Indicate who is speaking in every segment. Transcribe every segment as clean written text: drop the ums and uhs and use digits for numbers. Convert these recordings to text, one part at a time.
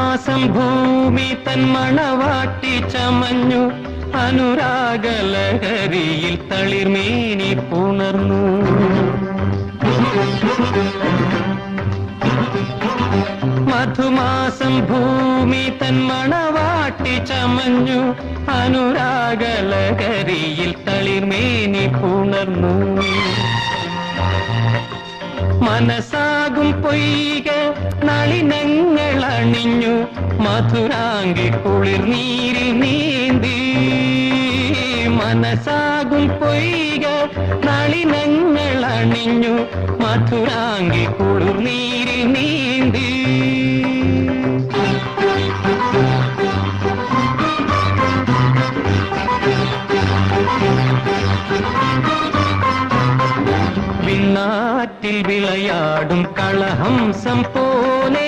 Speaker 1: മധുമാസം ഭൂമി തൻ മണവാട്ടി ചമഞ്ഞു, അനുരാഗലഹരിയിൽ തളിർമേനി പുണർന്നു. മധുമാസം ഭൂമി തൻ മണവാട്ടി ചമഞ്ഞു, അനുരാഗലഹരിയിൽ തളിർമേനി പുണർന്നു. മനസാകും പൊയ്ക നളിനങ്ങൾ അണിഞ്ഞു, മധുരാങ്കി കുളിർ നീരിൽ നീന്തി. മനസാകും പൊയ്ക നളിനങ്ങൾ അണിഞ്ഞു, മധുരാങ്കി കുളിർ നീരിൽ നീന്തി. വിണ്ണാറ്റിൽ വിളയാടും കളഹംസം പോലെ,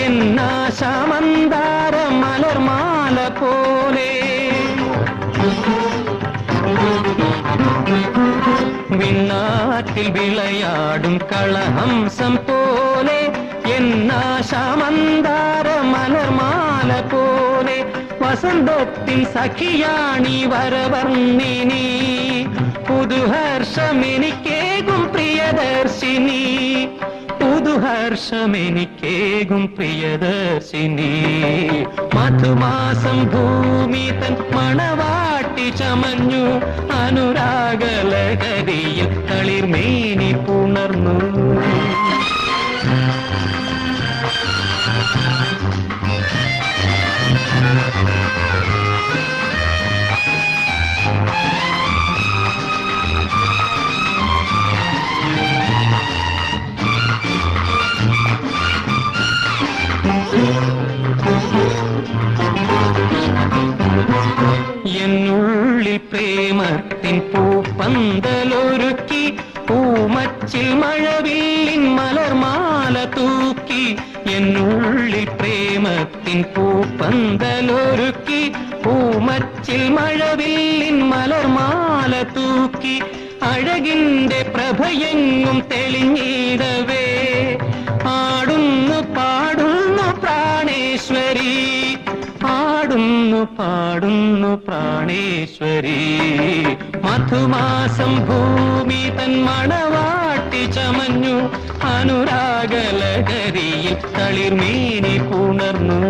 Speaker 1: എന്നാശമന്താര മലർമാല പോലെ. വിണ്ണാറ്റിൽ വിളയാടും കളഹംസം പോലെ, എന്നാശമന്താര മലർമാല പോലെ. വസന്തത്തിൽ സഖിയാണി വരവർണ്ണിനി, പുതുഹർഷമെനിക്കേകും പ്രിയദർശിനി. പുതുഹർഷമെനിക്കേകും പ്രിയദർശിനി. മധുമാസം ഭൂമി തൻ മണവാട്ടി ചമഞ്ഞു, അനുരാഗലഹരിയിൽ തളിർമേനി പുണർന്നു. എന്നുള്ളിൽ പ്രേമത്തിൻ പൂപ്പന്തലൊരുക്കി, പൂമച്ചിൽ മഴവില്ലിൻ മലർമാല തൂക്കി. എന്നുള്ളിൽ പ്രേമത്തിൻ പൂപ്പന്തലൊരുക്കി, പൂമച്ചിൽ മഴവില്ലിൻ മലർമാല തൂക്കി. അഴകിന്റെ പ്രഭയെങ്ങും തെളിഞ്ഞിടവേ, ആടുന്നു പാടുന്നു പ്രാണേശ്വരി. ആടുന്നു പാടുന്നു പ്രാണേശ്വരി. മധുമാസം ഭൂമി തൻ മണവാട്ടി ചമഞ്ഞു, അനുരാഗലഹരിയിൽ തളിർമേനി പുണർന്നു.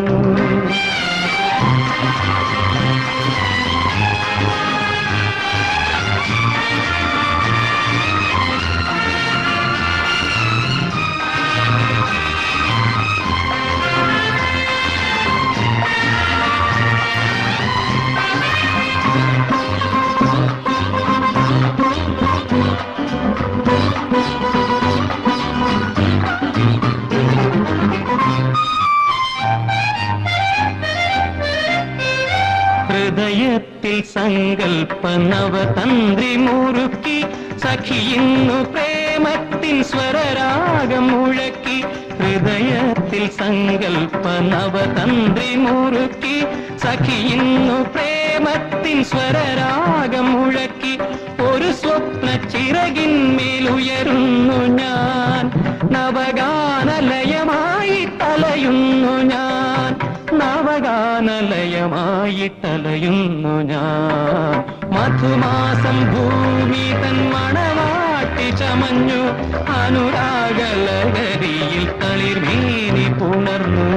Speaker 1: ഹൃദയത്തിൽ സങ്കൽപ്പ നവതന്ത്രി മുറുക്കി, സഖിയിന്നു പ്രേമത്തിൻ സ്വരരാഗം മുഴക്കി. ഹൃദയത്തിൽ സങ്കൽപ്പ നവതന്ത്രി മുറുക്കി, സഖിയിന്നു പ്രേമത്തിൻ സ്വരരാഗം മുഴക്കി. ഒരു സ്വപ്ന ചിറകിന്മേലുയരുന്നു ഞാൻ, നവഗാനലയമായി തലയുന്നു ഞാൻ. നവഗാനലയമായി തലയുന്നു ഞാൻ. മധുമാസം ഭൂമി തൻ മണവാട്ടി ചമഞ്ഞു, അനുരാഗലഹരിയിൽ തളിർമേനി പുണർന്നു.